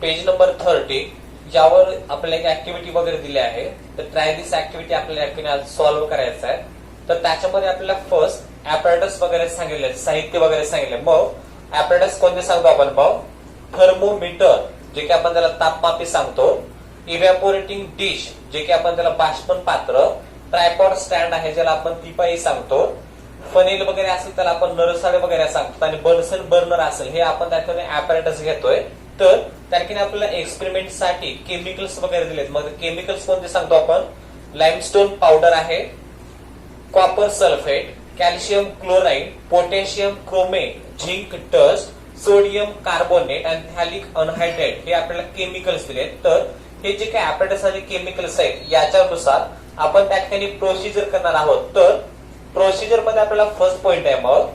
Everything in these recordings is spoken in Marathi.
पेज नंबर 30 यावर आपल्याला एक ऍक्टिव्हिटी वगैरे दिली आहे. तर ट्राय दिस ऍक्टिव्हिटी आपल्याला आज सॉल्व्ह करायचं आहे. तर त्याच्यामध्ये आपल्याला फर्स्ट ऍपरेटस वगैरे सांगितले, साहित्य वगैरे सांगितले. मग ऍपरेटस कोणते सांगतो आपण? मग थर्मोमीटर जे की आपण त्याला तापमापी सांगतो, इव्हॅपोरेटिंग डिश जे की आपण त्याला बाष्पन पात्र, ट्रायपॉड स्टँड आहे ज्याला आपण तिपाई सांगतो, फनेल वगैरे असेल त्याला आपण नरसाळे वगैरे सांगतो, आणि बर्नसन बर्नर असेल हे आपण त्यातून ऍपरेटस घेतोय. तर त्याने आपल्याला एक्सपेरिमेंट साठी केमिकल्स वगैरे दिलेत. मग केमिकल्स कोणते सांगतो आपण? लाइमस्टोन पावडर आहे, copper sulphate, calcium chloride, potassium chromate, zinc dust, sodium carbonate आणि थॅलिक अनहायड्रेट हे आपल्याला केमिकल्स दिलेत. तर हे जे काही ऍपरेटस आणि केमिकल्स आहेत याच्यानुसार आपण त्या ठिकाणी प्रोसिजर करणार आहोत. तर प्रोसिजर मध्ये आपल्याला फर्स्ट पॉइंट आहे, मग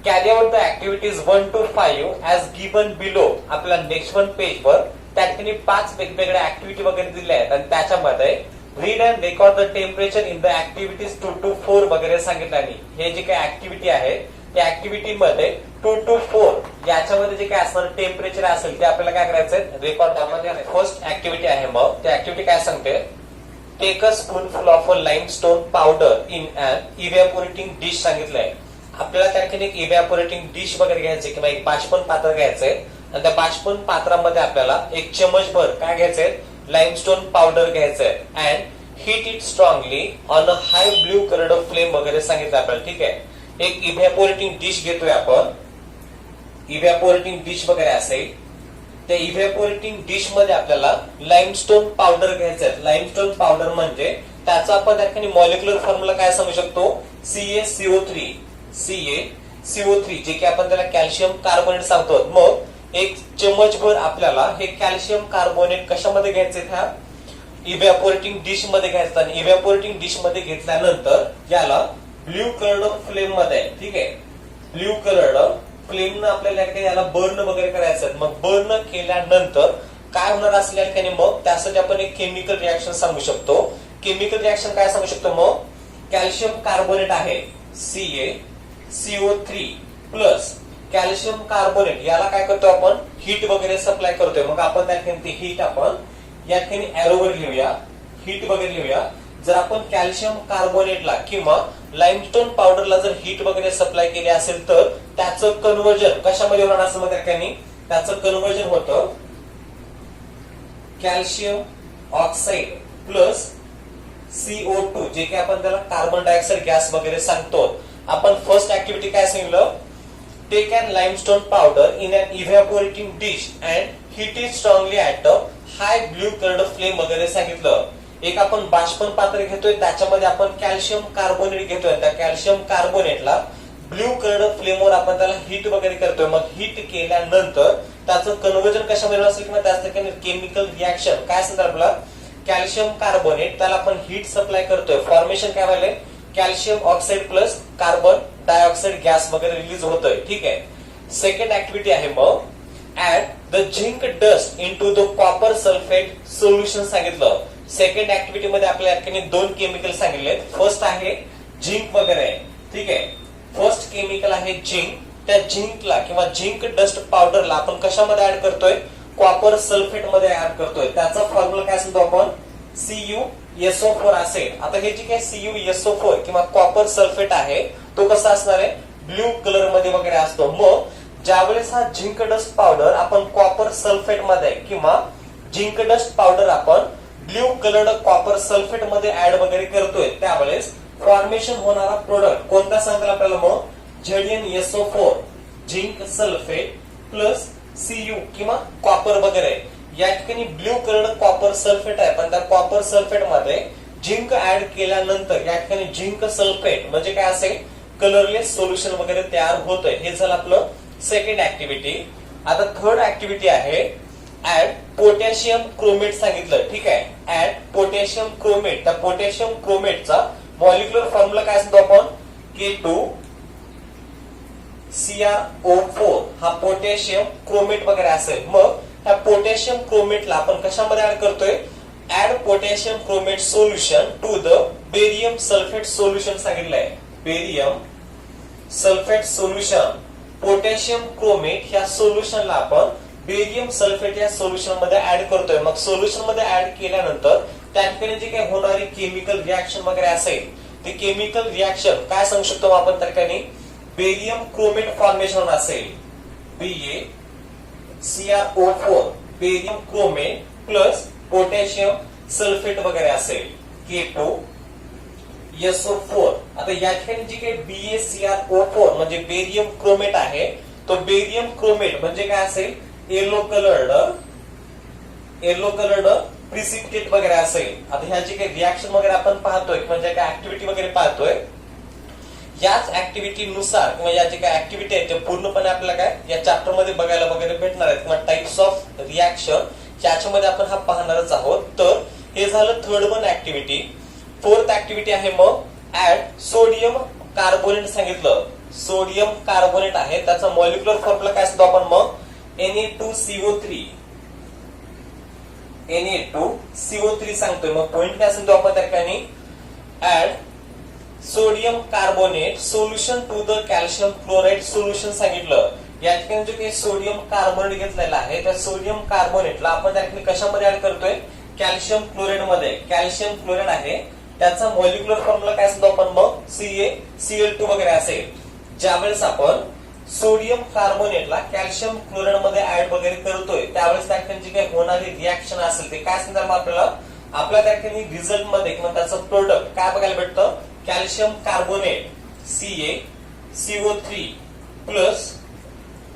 carry out the activities 1 to 5 as given below. आपल्याला नेक्स्ट वन पेज वर त्या ठिकाणी 5 वेगवेगळ्या ऍक्टिव्हिटी वगैरे दिल्या आहेत आणि त्याच्यामध्ये read and record the temperature in the activities 2 to 4 वगैरे सांगितलं. आणि हे जे काही ऍक्टिव्हिटी आहे त्या ऍक्टिव्हिटी मध्ये 2 to 4 याच्यामध्ये जे काय असणार टेम्परेचर असेल ते आपल्याला काय करायचंय? रेकॉर्ड त्यामध्ये. फर्स्ट ऍक्टिव्हिटी आहे, मग त्या ऍक्टिव्हिटी काय सांगते? Take a spoonful of a limestone powder in an evaporating dish सांगितलंय. आपल्याला त्या ठिकाणी एक इव्हॅपोरेटिंग डिश वगैरे घ्यायचे किंवा एक बाष्पन पात्र घ्यायचंय आणि त्या बाष्पन पात्रामध्ये आपल्याला एक चमचभर काय घ्यायचंय? लाइमस्टोन पावडर घ्यायचंय and heat it strongly on a high blue coloured flame वगैरे सांगितलं आपल्याला. ठीक आहे, एक इव्हॅपोरेटिंग डिश घेतोय आपण, इव्हॅपोरेटिंग डिश वगैरे असेल. त्या इव्हॅपोरेटिंग डिश मध्ये आपल्याला लाइमस्टोन पावडर घ्यायचंय. लाइमस्टोन पावडर म्हणजे त्याचा आपण त्या ठिकाणी मॉलिक्युलर फॉर्म्युला काय समजू शकतो? CaCO3 CaCO3 जे की आपण त्याला कॅल्शियम कार्बोनेट सांगतो. मग एक चमचभर आपल्याला हे कॅल्शियम कार्बोनेट कशामध्ये घ्यायचे? ह्या इव्हॅपोरेटिंग डिश मध्ये घ्यायचं आणि इव्हॅपोरेटिंग डिश मध्ये घेतल्यानंतर याला ब्ल्यू कलर्ड फ्लेम मध्ये, ठीक आहे, ब्ल्यू कलर्ड फ्लेम न आपल्याला याला बर्न वगैरे करायचं. मग बर्न केल्यानंतर काय होणार असल्या ठिकाणी मग त्यासाठी आपण एक केमिकल रिएक्शन सांगू शकतो. केमिकल रिएक्शन काय सांगू शकतो? मग कॅल्शियम कार्बोनेट आहे CaCO3 प्लस कॅल्शियम कार्बोनेट याला काय करतो आपण? हीट वगैरे सप्लाय करतोय. मग आपण त्या ठिकाणी हीट आपण या ठिकाणी एरोवर लिहूया, हीट वगैरे लिहूया. जर आपण कॅल्शियम कार्बोनेटला किंवा लाइमस्टोन पावडरला जर हीट वगैरे सप्लाय केली असेल तर त्याचं कन्व्हर्जन कशामध्ये होणार असं? मग त्या ठिकाणी त्याचं कन्व्हर्जन होतं कॅल्शियम ऑक्साईड प्लस CO2 जे की आपण त्याला कार्बन डायऑक्साइड गॅस वगैरे सांगतो. आपण फर्स्ट ऍक्टिव्हिटी काय सांगितलं? Take an limestone powder in an evaporating dish and heat it strongly at a high blue coloured flame वगैरे सांगितलं. एक आपण बाष्पन पात्र घेतोय त्याच्यामध्ये आपण कॅल्शियम कार्बोनेट घेतोय. त्या कॅल्शियम कार्बोनेटला ब्ल्यू कलर्ड फ्लेमवर आपण त्याला हीट वगैरे करतोय. मग हीट केल्यानंतर त्याचं कन्व्हर्जन कशामध्ये असेल किंवा त्याचं केमिकल रिएक्शन काय असेल? आपला कॅल्शियम कार्बोनेट त्याला आपण हीट सप्लाय करतोय. फॉर्मेशन काय व्हायलंय? Calcium oxide plus carbon dioxide gas वगैरे रिलीज होतोय. ठीक आहे, सेकंड ऍक्टिव्हिटी आहे, मग add the zinc dust into the copper sulphate solution सांगितलं. सेकंड ऍक्टिव्हिटी मध्ये आपल्या दोन केमिकल सांगितले. फर्स्ट आहे झिंक वगैरे, ठीक आहे, फर्स्ट केमिकल आहे झिंक. त्या झिंकला किंवा झिंक डस्ट पावडरला आपण कशामध्ये ऍड करतोय? कॉपर सल्फेट मध्ये ऍड करतोय. त्याचा फॉर्म्युला काय सांगतो आपण? CuSO4 असेल. आता हे जे काही CuSO4 किंवा कॉपर सल्फेट आहे तो कसा असणार आहे? ब्ल्यू कलर मध्ये वगैरे असतो. मग ज्यावेळेस हा झिंक डस्ट पावडर आपण कॉपर सल्फेट मध्ये किंवा झिंक डस्ट पावडर आपण ब्ल्यू कलर्ड कॉपर सल्फेट मध्ये ऍड वगैरे करतोय त्यावेळेस फॉर्मेशन होणारा प्रोडक्ट कोणता सांगताल आपल्याला? मग ZnSO4 zinc sulphate plus Cu किंवा कॉपर वगैरे. या ठिकाणी ब्ल्यू कलर्ड कॉपर सल्फेट आहे पण त्या कॉपर सल्फेट मध्ये झिंक ऍड केल्यानंतर या ठिकाणी झिंक सल्फेट म्हणजे काय असेल? कलरलेस सोल्युशन वगैरे तयार होतंय. हे झालं आपलं सेकंड ऍक्टिव्हिटी. आता थर्ड ऍक्टिव्हिटी आहे ऍड पोटॅशियम क्रोमेट सांगितलं. ठीक आहे, ऍड पोटॅशियम क्रोमेट. त्या पोटॅशियम क्रोमेटचा मॉलिक्युलर फॉर्म्युला काय असतो आपण? K2CrO4 हा पोटॅशियम क्रोमेट वगैरे असेल. मग त्या पोटॅशियम क्रोमेटला आपण कशामध्ये ऍड करतोय? Add potassium chromate solution to the barium sulphate solution सांगितलंय. Barium sulphate solution potassium chromate ह्या सोल्युशनला आपण बेरियम सल्फेट या सोल्युशन मध्ये ऍड करतोय. मग सोल्युशन मध्ये ऍड केल्यानंतर त्या ठिकाणी जे काही होणारी केमिकल रिॲक्शन वगैरे असेल ते केमिकल रिॲक्शन काय सांगू शकतो आपण त्या ठिकाणी बेरियम क्रोमेट फॉर्मेशन असेल. BaCrO4 barium chromate plus potassium sulphate वगैरे असेल K2SO4. आता या ठिकाणी जे काही BaCrO4 म्हणजे बेरियम क्रोमेट आहे तो बेरियम क्रोमेट म्हणजे काय असेल येलो कलर्ड प्रिसिपिटेट वगैरे असेल. आता ह्या जे काही रिॲक्शन वगैरे आपण पाहतोय म्हणजे काय ऍक्टिव्हिटी वगैरे पाहतोय याच ऍक्टिव्हिटी नुसार किंवा या जे काही ऍक्टिव्हिटी आहेत ते पूर्णपणे आपल्याला काय या चॅप्टर मध्ये बघायला वगैरे भेटणार आहेत किंवा टाइप्स ऑफ रिॲक्शन याच्यामध्ये आपण हा पाहणारच आहोत. तर हे झालं third one activity. Fourth activity आहे मग ऍड सोडियम कार्बोनेट सांगितलं. सोडियम कार्बोनेट आहे त्याचा मॉलिक्युलर फॉर्म्युला काय असतो आपण मग Na2CO3 सांगतोय. मग पॉइंट काय असेल तो आपण त्या ठिकाणी add sodium carbonate solution to the calcium chloride solution सांगितलं. या ठिकाणी जो काही सोडियम कार्बोनेट घेतलेला आहे त्या सोडियम कार्बोनेटला आपण त्या ठिकाणी कशामध्ये ऍड करतोय कॅल्शियम क्लोराइड मध्ये. कॅल्शियम क्लोराइड आहे त्याचा मॉलिक्युलर फॉर्म्युला काय असतो आपण मग CaCl2 वगैरे असेल. ज्यावेळेस आपण सोडियम कार्बोनेटला कॅल्शियम क्लोराइड मध्ये ऍड वगैरे करतोय त्यावेळेस त्या ठिकाणी जी काही होणारी रिॲक्शन असेल ते काय असेल आपल्याला आपल्या त्या ठिकाणी रिझल्ट मध्ये किंवा त्याचं प्रोडक्ट काय बघायला भेटतं calcium carbonate CaCO3 plus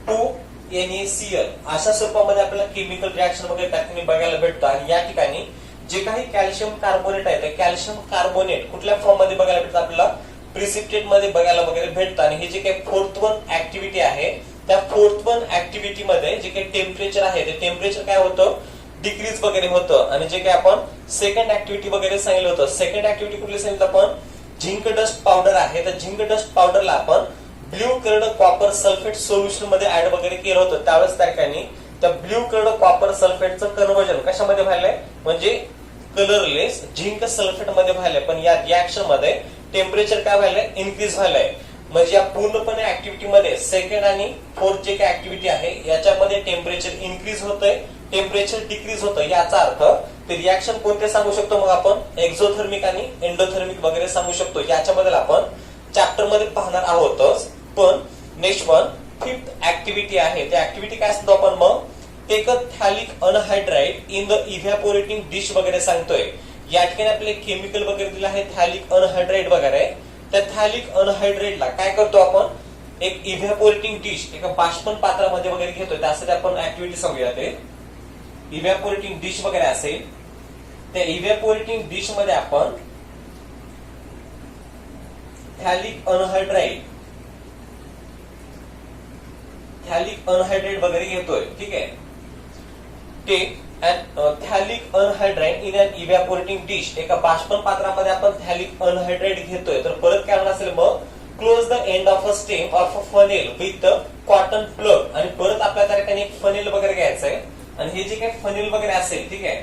2NaCl अशा स्वरूपामध्ये आपल्याला केमिकल रिॲक्शन वगैरे त्या ठिकाणी बघायला भेटतं. आणि या ठिकाणी जे काही कॅल्शियम कार्बोनेट आहे ते कॅल्शियम कार्बोनेट कुठल्या फॉर्म मध्ये बघायला भेटतं आपल्याला प्रिसिपिटेट मध्ये बघायला वगैरे भेटतं. आणि हे जे काही फोर्थ वन ऍक्टिव्हिटी आहे त्या फोर्थ वन ऍक्टिव्हिटी मध्ये जे काही टेम्परेचर आहे ते टेम्परेचर काय होतं डिक्रीज वगैरे होतं. आणि जे काही आपण सेकंड ऍक्टिव्हिटी वगैरे सांगितलं होतं सेकंड ऍक्टिव्हिटी कुठली सांगितलं आपण झिंक डस्ट पावडर आहे तर झिंक डस्ट पावडरला आपण blue coloured copper sulphate solution मध्ये ऍड वगैरे केलं होतं. त्यावेळेस त्या ठिकाणी त्या ब्ल्यू कलर्ड कॉपर सल्फेटचं कन्व्हर्जन कशामध्ये व्हायलंय म्हणजे कलरलेस झिंक सल्फेट मध्ये व्हायलंय. पण या रिॲक्शन मध्ये टेम्परेचर काय व्हायलंय इन्क्रीज व्हायलंय. म्हणजे या पूर्णपणे ऍक्टिव्हिटी मध्ये सेकंड आणि फोर्थ जे काही ऍक्टिव्हिटी आहे याच्यामध्ये टेम्परेचर इन्क्रीज होतंय टेम्परेचर डिक्रीज होतं. याचा अर्थ ते रिॲक्शन कोणते सांगू शकतो मग आपण एक्झोथर्मिक आणि एंडोथर्मिक वगैरे सांगू शकतो. याच्याबद्दल आपण चॅप्टर मध्ये पाहणार आहोतच. पण नेक्स्ट वन फिफ्थ ऍक्टिव्हिटी आहे त्या ऍक्टिव्हिटी काय असतो आपण मग take a phthalic anhydride in the evaporating dish वगैरे सांगतोय. या ठिकाणी आपले केमिकल वगैरे दिलं आहे थॅलिक अनहायड्राइड वगैरे. त्या थॅलिक अनहायड्राइडला काय करतो आपण एक इव्हॅपोरेटिंग डिश एका बाष्पन पात्रामध्ये वगैरे घेतोय त्यासाठी आपण ऍक्टिव्हिटी सांगूया. ते इव्हॅपोरेटिंग डिश वगैरे असेल त्या इव्हॅपोरेटिंग डिश मध्ये आपण थॅलिक अनहायड्राइड वगैरे घेतोय. ठीक आहे take phthalic anhydride in an evaporating dish एका बाष्पन पात्रामध्ये आपण थॅलिक अनहायड्राइड घेतोय. तर परत काय होणार असेल मग close the end of a stem of a funnel with cotton plug. आणि परत आपल्या त्या ठिकाणी एक फनेल वगैरे घ्यायचं आहे. आणि हे जे काही फनेल वगैरे असेल ठीक आहे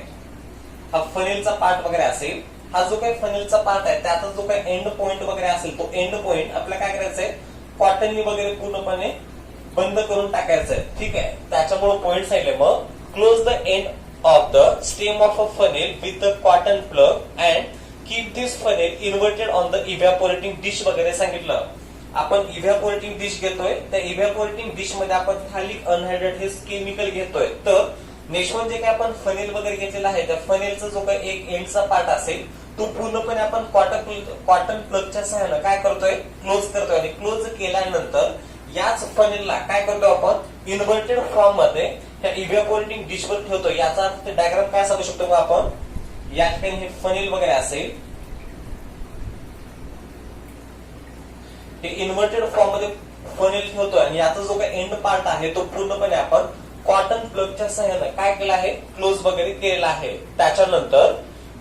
हा फनेलचा पार्ट वगैरे असेल. हा जो काही फनेलचा पार्ट आहे त्याचा जो काही एंड पॉइंट वगैरे असेल तो एंड पॉइंट आपल्याला काय करायचंय कॉटननी वगैरे पूर्णपणे बंद करून टाकायचं आहे. ठीक आहे त्याच्यामुळे पॉइंट सांगितले मग close the end of the stem of a funnel with a cotton plug and keep this funnel inverted on the evaporating dish वगैरे सांगितलं. आपण इव्हॅपोरेटिंग डिश घेतोय त्या इव्हॅपोरेटिंग डिश मध्ये आपण थॅलिक अनहायड्राइड हे केमिकल घेतोय. तर नेक्स्ट वन जे काही आपण फनेल वगैरे घेतलेला आहे त्या फनेलचा जो काही एक एंडचा पार्ट असेल तो पूर्णपणे आपण कॉटन प्लगच्या सहाय्याने काय करतोय क्लोज करतोय. आणि क्लोज केल्यानंतर याच फनेलला काय करतो आपण इन्व्हर्टेड फॉर्म मध्ये त्या इव्हॅपोरेटिंग डिश वर ठेवतो. याचा अर्थ डायग्राम काय सांगू शकतो आपण या ठिकाणी हे फनेल वगैरे असेल ते इन्व्हर्टेड फॉर्म मध्ये फनेल ठेवतो आणि याचा जो काही एंड पार्ट आहे तो पूर्णपणे आपण कॉटन प्लगच्या सहाय्याने काय केलं आहे क्लोज वगैरे केलेला आहे. त्याच्यानंतर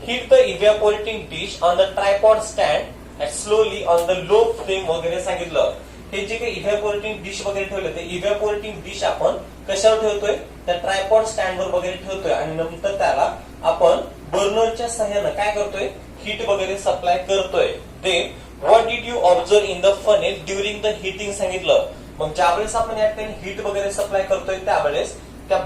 heat the evaporating dish on the tripod stand slowly on the low flame वगैरे सांगितलं. हे जे काही इव्हॅपोरेटिंग डिश वगैरे ठेवले ते इव्हॅपोरेटिंग डिश आपण कशावर ठेवतोय त्या ट्रायपॉड स्टँडवर वगैरे ठेवतोय. आणि नंतर त्याला आपण बर्नरच्या सहाय्याने काय करतोय हीट वगैरे सप्लाय करतोय. Then what did you observe in the funnel during the heating सांगितलं. मग ज्यावेळेस आपण या ठिकाणी हीट वगैरे सप्लाय करतोय त्यावेळेस त्या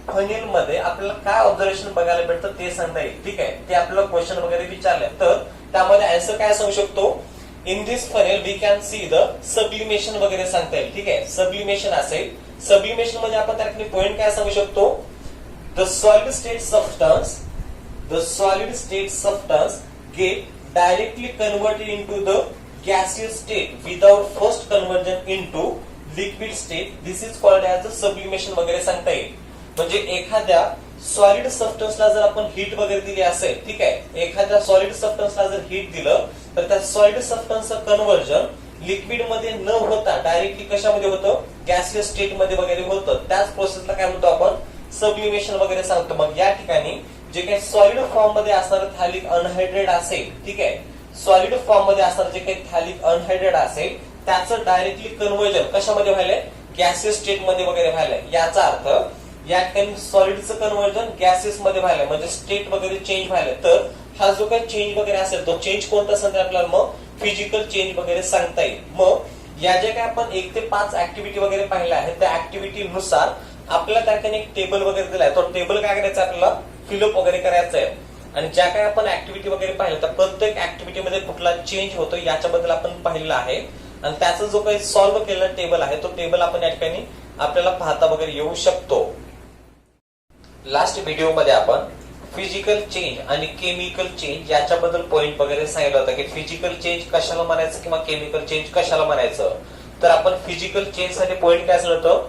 फनेल मध्ये आपल्याला काय ऑब्झर्वेशन बघायला भेटतं ते सांगता येईल. ठीक आहे, ते आपल्याला क्वेश्चन वगैरे विचारले तर त्यामध्ये आन्सर काय सांगू शकतो, in this funnel we can see the sublimation वगैरे सांगता येईल. ठीक आहे, सब्लिमेशन असेल. सब्लिमेशन म्हणजे आपण त्या ठिकाणी पॉइंट काय सांगू शकतो, the solid state substance get directly converted into the gaseous state without first conversion into liquid state. This is called as the sublimation वगैरे सांगता येईल. म्हणजे एखाद्या सॉलिड सबस्टन्सला जर आपण हीट वगैरे दिली असेल, ठीक आहे, एखाद्या सॉलिड सबस्टन्सला जर हीट दिलं तर त्या सॉलिड सबस्टन्सचं कन्व्हर्जन लिक्विड मध्ये न होता डायरेक्टली कशामध्ये होतं, गॅसियस स्टेट मध्ये वगैरे होतं. त्याच प्रोसेसला काय म्हणतो आपण, सबलिमेशन वगैरे सांगतो. मग या ठिकाणी जे काही सॉलिड फॉर्म मध्ये असणारं थालिक अनहायड्रेट असेल, ठीक आहे, सॉलिड फॉर्म मध्ये असणारं जे काही थालिक अनहायड्रेट असेल त्याचं डायरेक्टली कन्व्हर्जन कशामध्ये व्हायलंय, गॅसियस स्टेट मध्ये वगैरे व्हायलंय. याचा अर्थ या ठिकाणी सॉलिडचं कन्व्हर्जन गॅसेस मध्ये व्हायलंय, म्हणजे स्टेट वगैरे चेंज व्हायलंय. तर हा जो काही चेंज वगैरे असेल तो चेंज कोणता सांगता आपल्याला, मग फिजिकल चेंज वगैरे सांगता येईल. मग या ज्या काही आपण 1 ते 5 ऍक्टिव्हिटी वगैरे पाहिल्या आहेत त्या ऍक्टिव्हिटी नुसार आपल्याला त्या ठिकाणी एक टेबल वगैरे दिलाय. तो टेबल काय करायचा आपल्याला, फिलअप वगैरे करायचा आहे. आणि ज्या काही आपण ऍक्टिव्हिटी वगैरे पाहिलं त्या प्रत्येक ऍक्टिव्हिटी मध्ये कुठला चेंज होतो याच्याबद्दल आपण पाहिलं आहे. आणि त्याचा जो काही सॉल्व्ह केलेला टेबल आहे तो टेबल आपण या ठिकाणी आपल्याला पाहता वगैरे येऊ शकतो. लास्ट व्हिडिओ मध्ये आपण फिजिकल चेंज आणि केमिकल चेंज याच्याबद्दल पॉइंट वगैरे सांगितलं होतं की फिजिकल चेंज कशाला म्हणायचं किंवा केमिकल चेंज कशाला म्हणायचं. तर आपण फिजिकल चेंज साठी पॉइंट काय सांगितलं होतं,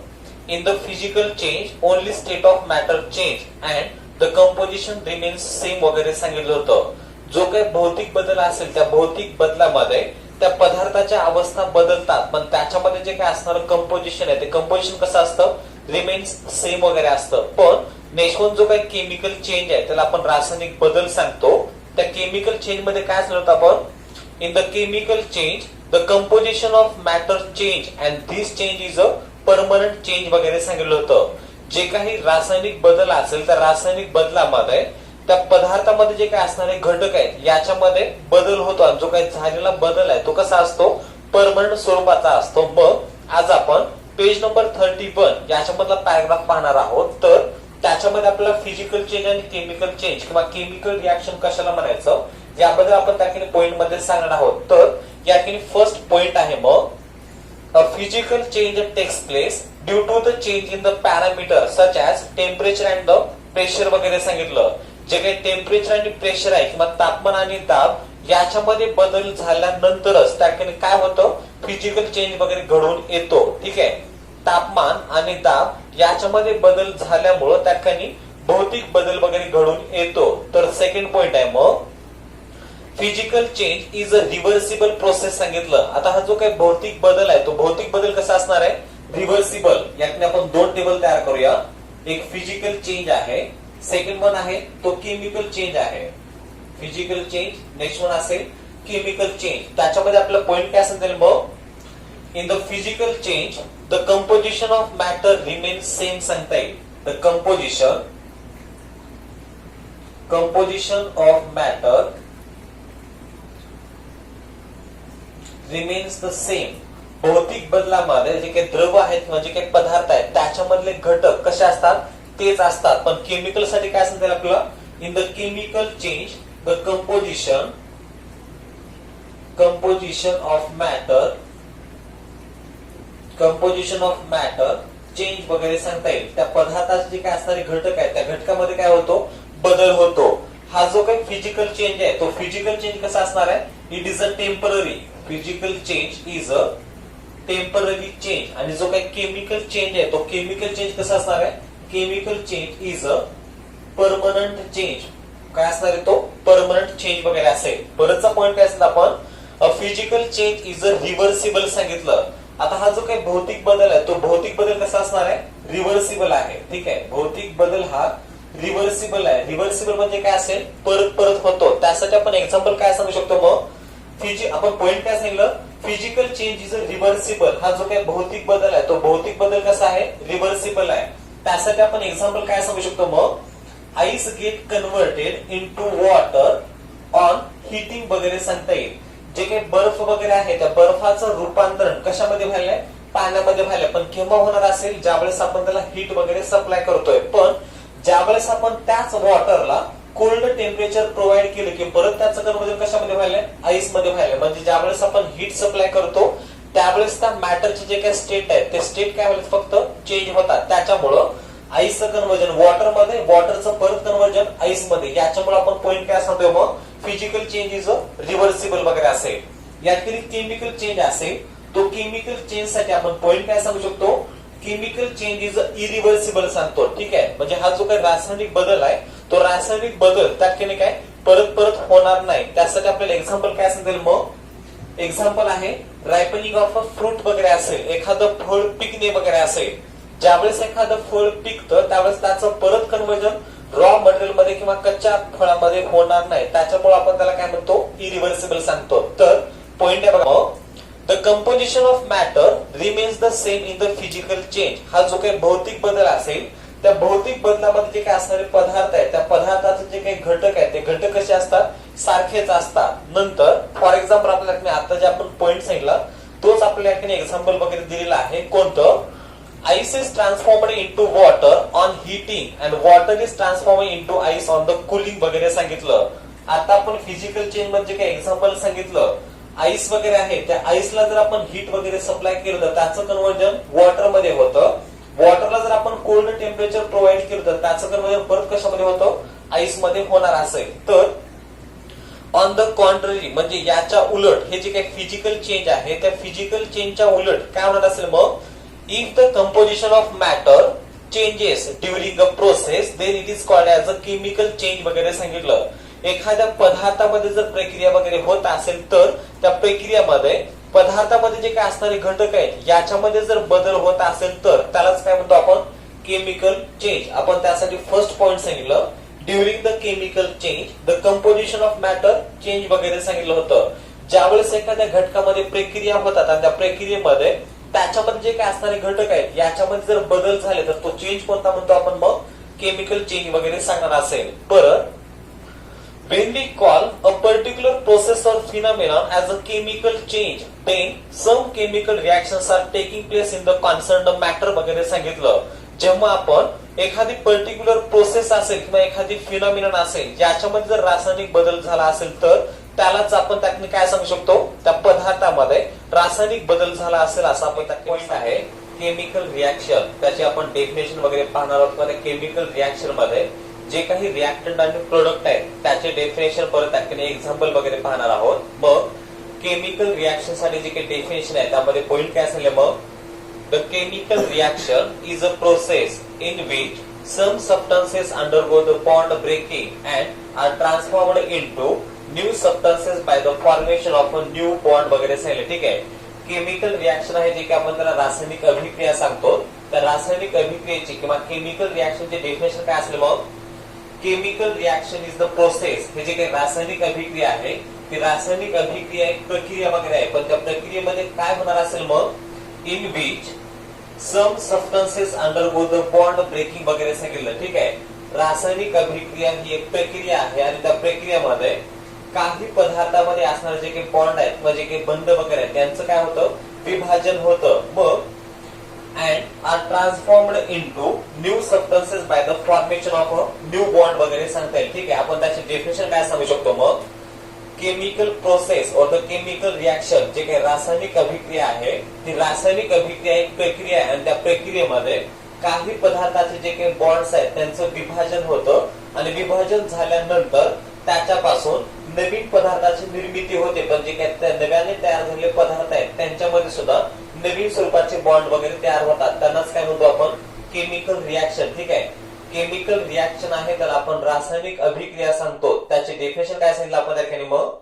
in the physical change only state of matter change and the composition remains same वगैरे सांगितलं होतं. जो काही भौतिक बदल असेल त्या भौतिक बदलामध्ये त्या पदार्थाच्या अवस्था बदलतात पण त्याच्यामध्ये जे काही असणारं कंपोजिशन आहे ते कंपोजिशन कसं असतं, रिमेन्स सेम वगैरे असतं. पण नेक्स्ट वन जो काही केमिकल चेंज आहे त्याला आपण रासायनिक बदल सांगतो. त्या केमिकल चेंज मध्ये काय सांगतो आपण, in the chemical change the composition of matter change and this change is a permanent change वगैरे सांगितलं होतं. जे काही रासायनिक बदल असेल त्या रासायनिक बदलामध्ये त्या पदार्थामध्ये जे काही असणारे घटक आहेत याच्यामध्ये बदल होतो आणि जो काही झालेला बदल आहे तो कसा असतो, परमनंट स्वरूपाचा असतो. मग आज आपण पेज नंबर 31 याच्यामधला पॅराग्राफ पाहणार आहोत. तर त्याच्यामध्ये आपल्याला फिजिकल चेंज आणि केमिकल चेंज किंवा केमिकल रिॲक्शन कशाला म्हणायचं याबद्दल आपण त्या ठिकाणी पॉइंट मध्ये सांगणार आहोत. तर या ठिकाणी फर्स्ट पॉइंट आहे, मग a physical change takes place due to the change in the parameter such as temperature and the pressure वगैरे सांगितलं. जे काही टेम्परेचर आणि प्रेशर आहे किंवा तापमान आणि दाब याच्यामध्ये बदल झाल्यानंतरच त्या ठिकाणी काय होतं, फिजिकल चेंज वगैरे घडून येतो. ठीक आहे, तापमान आणि दाब याच्यामध्ये बदल झाल्यामुळं त्या ठिकाणी भौतिक बदल वगैरे घडून येतो. तर सेकंड पॉइंट आहे, मग physical change is a reversible process सांगितलं. आता हा जो काही भौतिक बदल आहे तो भौतिक बदल कसा असणार आहे, रिव्हर्सिबल. यातने आपण 2 टेबल तयार करूया. एक फिजिकल चेंज आहे, सेकंड वन आहे तो केमिकल चेंज आहे. फिजिकल चेंज, नेक्स्ट वन असेल केमिकल चेंज. त्याच्यामध्ये आपला पॉइंट काय असेल, मग in the physical change the composition of matter remains same सांगता येईल. The composition of matter remains the same. भौतिक बदलामध्ये जे काही द्रव आहेत किंवा जे काही पदार्थ आहेत त्याच्यामधले घटक कसे असतात, तेच असतात. पण केमिकल साठी काय सांगता येईल आपल्याला, in the chemical change the composition of matter change वगैरे सांगता येईल. त्या पदार्थाचे जे काय असणारे घटक आहेत त्या घटकामध्ये काय होतो, बदल होतो. हा जो काही फिजिकल चेंज आहे तो फिजिकल चेंज कसा असणार आहे, it is a temporary. Physical change is a temporary change. आणि जो काही केमिकल चेंज आहे तो केमिकल चेंज कसा असणार आहे, chemical change is a permanent change. काय असणार आहे तो, परमनंट चेंज वगैरे असेल. बरंचसा पॉइंट काय असेल, आपण physical change is a reversible सांगितलं. आता हा जो काही भौतिक बदल आहे तो भौतिक बदल कसा असणार आहे, रिव्हर्सिबल आहे. ठीक आहे, भौतिक बदल हा रिव्हर्सिबल आहे. रिव्हर्सिबल म्हणजे काय असेल, परत परत होतो. त्यासाठी आपण एक्झाम्पल काय सांगू शकतो, मग आपण पॉइंट काय सांगितलं, physical change is a reversible. हा जो काही भौतिक बदल आहे तो भौतिक बदल कसा आहे, रिव्हर्सिबल आहे. त्यासाठी आपण एक्झाम्पल काय सांगू शकतो, मग ice get converted into water on heating वगैरे सांगता येईल. जे काही बर्फ वगैरे आहे त्या बर्फाचं रूपांतरण कशामध्ये व्हायलंय, पाण्यामध्ये व्हायला, पण केव्हा होणार असेल, ज्यावेळेस आपण त्याला हीट वगैरे सप्लाय करतोय. पण ज्यावेळेस आपण त्याच वॉटरला कोल्ड टेम्परेचर प्रोव्हाइड केलं की परत त्याचं कन्वर्जन कशामध्ये व्हायला, आईस मध्ये व्हायला. म्हणजे ज्यावेळेस आपण हीट सप्लाय करतो त्यावेळेस त्या मॅटरचे जे काही स्टेट आहेत ते स्टेट काय होतात, फक्त चेंज होतात. त्याच्यामुळं आईसचं कन्वर्जन वॉटर मध्ये, वॉटरचं परत कन्वर्जन आईस मध्ये. याच्यामुळे आपण पॉईंट काय सांगतोय मग, फिजिकल चेंज इज रिव्हर्सिबल वगैरे असेल. यातील केमिकल चेंज असेल, तो केमिकल चेंज साठी आपण पॉईंट काय सांगू शकतो, केमिकल चेंज इज इरिव्हर्सिबल सांगतो. ठीक आहे, म्हणजे हा जो काही रासायनिक बदल आहे तो रासायनिक बदल त्याने काय परत परत होणार नाही. त्यासाठी आपल्याला एक्झाम्पल काय सांगेल मग, एक्झाम्पल आहे रायपनिंग ऑफ अ फ्रूट वगैरे असेल, एखादं फळ पिकणे वगैरे असेल. ज्यावेळेस एखादं फळ पिकतं त्यावेळेस त्याचं परत कन्वर्जन रॉ मटेरियल मध्ये किंवा कच्च्या फळामध्ये होणार नाही. त्याच्यामुळे आपण त्याला काय म्हणतो, इरिव्हर्सिबल सांगतो. तर पॉइंट आहे बघा, the composition of matter remains the same in the physical change. हा जो काही भौतिक बदल असेल त्या भौतिक बदलामध्ये जे काही असणारे पदार्थ आहेत त्या पदार्थाचे जे काही घटक आहेत ते घटक कसे असतात, सारखेच असतात. नंतर फॉर एक्झाम्पल आपल्याला आता जे आपण पॉइंट सांगितला तोच आपल्याला एक्झाम्पल वगैरे दिलेला आहे. कोणतं, ice is transformed into water on heating and water is transformed into ice on the cooling वगैरे सांगितलं. आता आपण फिजिकल चेंज म्हणजे काय एक्झाम्पल सांगितलं, आईस वगैरे आहे त्या आईसला जर आपण हीट वगैरे सप्लाय केलं तर त्याचं कन्वर्जन वॉटर मध्ये होतं. वॉटरला जर आपण कोल्ड टेम्परेचर प्रोव्हाइड केलं तर त्याचं कन्वर्जन परत कशामध्ये होतं, आईस मध्ये होणार असेल. तर ऑन द कॉन्ट्ररी म्हणजे याच्या उलट हे जे काही फिजिकल चेंज आहे त्या फिजिकल चेंजच्या उलट काय होणार असेल मग, if the composition of matter changes during a process then it is called as a chemical change वगैरे सांगितलं. एखाद्या पदार्थामध्ये जर प्रक्रिया वगैरे होत असेल तर त्या प्रक्रियेमध्ये पदार्थामध्ये जे काही असणारे घटक आहेत याच्यामध्ये जर बदल होत असेल तर त्यालाच काय म्हणतो आपण, केमिकल चेंज. आपण त्यासाठी फर्स्ट पॉइंट सांगितलं, during the chemical change the composition of matter change वगैरे सांगितलं होतं. ज्यावेळेस एखाद्या घटकामध्ये प्रक्रिया होतात आणि त्या प्रक्रियेमध्ये त्याच्यामध्ये जे काय असणारे घटक आहेत याच्यामध्ये जर बदल झाले तर तो चेंज कोणता म्हणतो आपण मग, केमिकल चेंज वगैरे सांगणार असेल. परत when we call a particular process or phenomenon as a chemical change then some chemical reactions are taking place in the concerned matter वगैरे सांगितलं. जेव्हा आपण एखादी पर्टिक्युलर प्रोसेस असेल किंवा एखादी फिनॉमिनन असेल याच्यामध्ये जर रासायनिक बदल झाला असेल तर त्यालाच आपण त्यातून काय सांगू शकतो, त्या पदार्थामध्ये रासायनिक बदल झाला असेल असं आपण त्या पॉइंट आहे. केमिकल रिॲक्शन त्याची आपण डेफिनेशन वगैरे पाहणार आहोत. केमिकल रिॲक्शन मध्ये जे काही रिॲक्टंट आणि प्रोडक्ट आहेत त्याचे डेफिनेशन परत एक्झाम्पल वगैरे पाहणार आहोत. मग केमिकल रिॲक्शन साठी जे काही डेफिनेशन आहे त्यामध्ये पॉइंट काय असेल मग, the chemical reaction is a process in which some substances undergo the bond breaking and are transformed into new substances by the formation of a new bond वगैरे सांगितले. ठीक आहे, केमिकल रिॲक्शन आहे जे की आपण त्याला रासायनिक अभिक्रिया सांगतो. त्या रासायनिक अभिक्रियेची किंवा केमिकल रिॲक्शनचे डेफिनेशन काय असेल मग, chemical reaction is the process. हे जे काही रासायनिक अभिक्रिया आहे ती रासायनिक अभिक्रिया एक प्रक्रिया वगैरे आहे, पण त्या प्रक्रियेमध्ये काय होणार असेल मग, in which some substances undergo the bond breaking वगैरे सांगितलं. ठीक आहे, रासायनिक अभिक्रिया ही एक प्रक्रिया आहे आणि त्या प्रक्रियेमध्ये काही पदार्थामध्ये असणारे जे काही बॉन्ड आहेत किंवा जे काही बंध वगैरे आहेत त्यांचं काय होतं, विभाजन होतं. मग and are transformed into new substances by the formation of a new bond वगैरे सांगता येईल. ठीक आहे, आपण त्याची डेफिनेशन काय सांगू शकतो मग, केमिकल प्रोसेस और द केमिकल रिॲक्शन जे काही रासायनिक अभिक्रिया आहे ती रासायनिक अभिक्रिया एक प्रक्रिया आहे आणि त्या प्रक्रियेमध्ये काही पदार्थाचे जे काही बॉन्ड्स आहेत त्यांचं विभाजन होतं आणि विभाजन झाल्यानंतर त्याच्यापासून नवीन पदार्थाची निर्मिती होते. पण जे काही नव्याने तयार झालेले पदार्थ आहेत त्यांच्यामध्ये सुद्धा नवीन स्वरूपाचे बॉन्ड वगैरे तयार होतात. त्यांनाच काय म्हणतो आपण, केमिकल रिॲक्शन. ठीक आहे, केमिकल रिॲक्शन आहे त्याला आपण रासायनिक अभिक्रिया सांगतो. त्याचे डेफिनेशन काय सांगितलं आपण त्या ठिकाणी मग,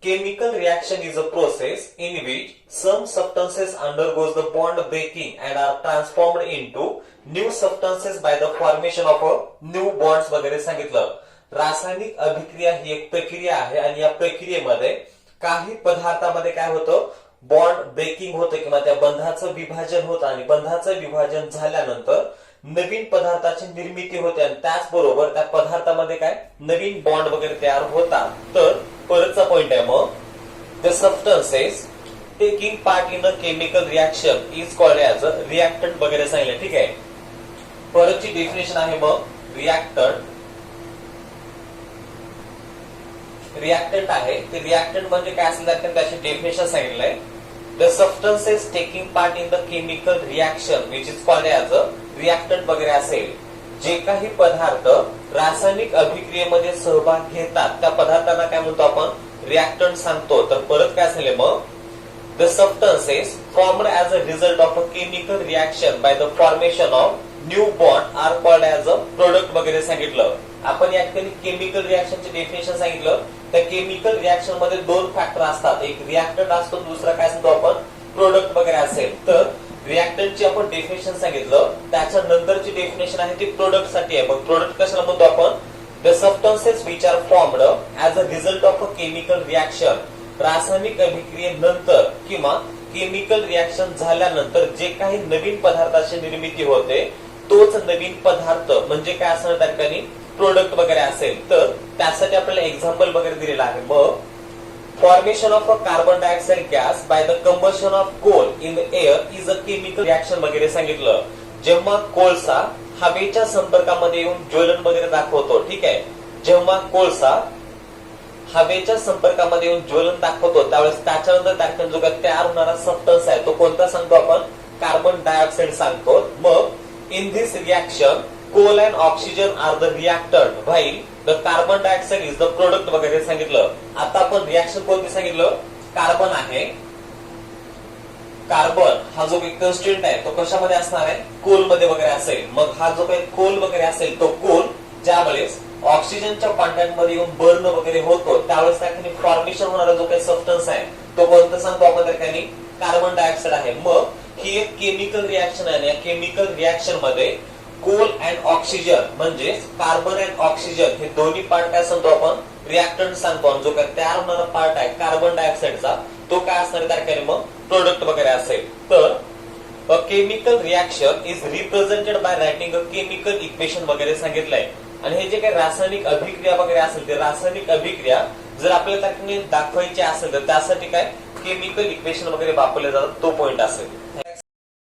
chemical reaction is a process in which some substances undergoes the bond breaking and are transformed into new substances by the formation of a new bonds वगैरे सांगितलं. रासायनिक अभिक्रिया ही एक प्रक्रिया आहे आणि या प्रक्रियेमध्ये काही पदार्थामध्ये काय होतं, बॉन्ड ब्रेकिंग होतं किंवा त्या बंधाचं विभाजन होतं आणि बंधाचं विभाजन झाल्यानंतर नवीन पदार्थाची निर्मिती होते आणि त्याचबरोबर त्या पदार्थामध्ये काय नवीन बॉन्ड वगैरे तयार होतात. तर परतचा पॉइंट आहे मग, the substances taking part in a chemical reaction is called as a reactant वगैरे सांगितलं. ठीक आहे. परतची डेफिनेशन आहे मग रिएक्टंट. रिएक्टंट आहे ते रिएक्टंट म्हणजे काय असेल तर त्याची डेफिनेशन सांगितलंय. The substances taking part in the chemical reaction which is called as a reactant वगैरे असेल. जे काही पदार्थ रासायनिक अभिक्रियेमध्ये सहभाग घेतात त्या पदार्थांना काय म्हणतो आपण रिएक्टंट सांगतो. तर परत काय असेल मग the substances formed as a result of a chemical reaction by the formation of new bond are called as a product वगैरे सांगितलं. आपण या ठिकाणी केमिकल रिएक्शनचे डेफिनेशन सांगितलं. त्या केमिकल रिएक्शन मध्ये दोन फॅक्टर असतात. एक रिएक्टंट असतो, दुसरा काय सांगतो आपण प्रोडक्ट वगैरे असेल. तर रिएक्टंटची आपण डेफिनेशन सांगितलं. त्याच्यानंतरची डेफिनेशन आहे ती प्रोडक्ट साठी आहे. मग प्रोडक्ट कशाला म्हणतो आपण the substances which are formed as a result of a chemical reaction. रासायनिक अभिक्रियेनंतर किंवा केमिकल रिएक्शन झाल्यानंतर जे काही नवीन पदार्थाची निर्मिती होते तोच नवीन पदार्थ म्हणजे काय असणार त्या ठिकाणी प्रोडक्ट वगैरे असेल. तर त्यासाठी आपल्याला एक्झाम्पल वगैरे दिलेला आहे. मग formation of a carbon dioxide gas by the combustion of coal in the air is a chemical reaction वगैरे सांगितलं. जेव्हा कोळसा हवेच्या संपर्कामध्ये येऊन ज्वलन वगैरे दाखवतो. ठीक आहे. जेव्हा कोळसा हवेच्या संपर्कामध्ये येऊन ज्वलन दाखवतो त्यावेळेस त्याच्यानंतर त्याच्यात जो काही तयार होणारा सबस्टन्स आहे तो कोणता सांगतो आपण कार्बन डायऑक्साइड सांगतो. मग in this reaction coal and oxygen are the reactant while the carbon dioxide is the product वगैरे सांगितलं. आता आपण रिएक्शन कोणती सांगितलं कार्बन आहे. कार्बन हा जो काही कन्स्टिट्यूएंट आहे तो कशामध्ये असणार आहे कोल मध्ये वगैरे असेल. मग हा जो काही कोल वगैरे असेल तो कोल ज्यावेळेस ऑक्सिजनच्या कॉन्टॅक्ट मध्ये येऊन बर्न वगैरे होतो त्यावेळेस त्या ठिकाणी फॉर्मेशन होणारा जो काही सबस्टन्स आहे तो कोणता सांगतो आपण त्या ठिकाणी कार्बन डायऑक्साइड आहे. मग ही एक केमिकल रिएक्शन आहे. या केमिकल रिएक्शन मध्ये कोल अँड ऑक्सिजन म्हणजे कार्बन अँड ऑक्सिजन हे दोन्ही पार्ट काय सांगतो आपण रिएक्टंट सांगतो. जो काय तयार होणारा पार्ट आहे कार्बन डायऑक्साइडचा तो काय असणार त्या ठिकाणी मग प्रोडक्ट वगैरे असेल. तर अ chemical reaction is represented by writing a chemical equation वगैरे सांगितलंय. आणि हे जे काही रासायनिक अभिक्रिया वगैरे असेल ते रासायनिक अभिक्रिया जर आपल्याला त्या ठिकाणी दाखवायची असेल तर त्यासाठी काय केमिकल इक्वेशन वगैरे वापरले जातात तो पॉइंट असेल.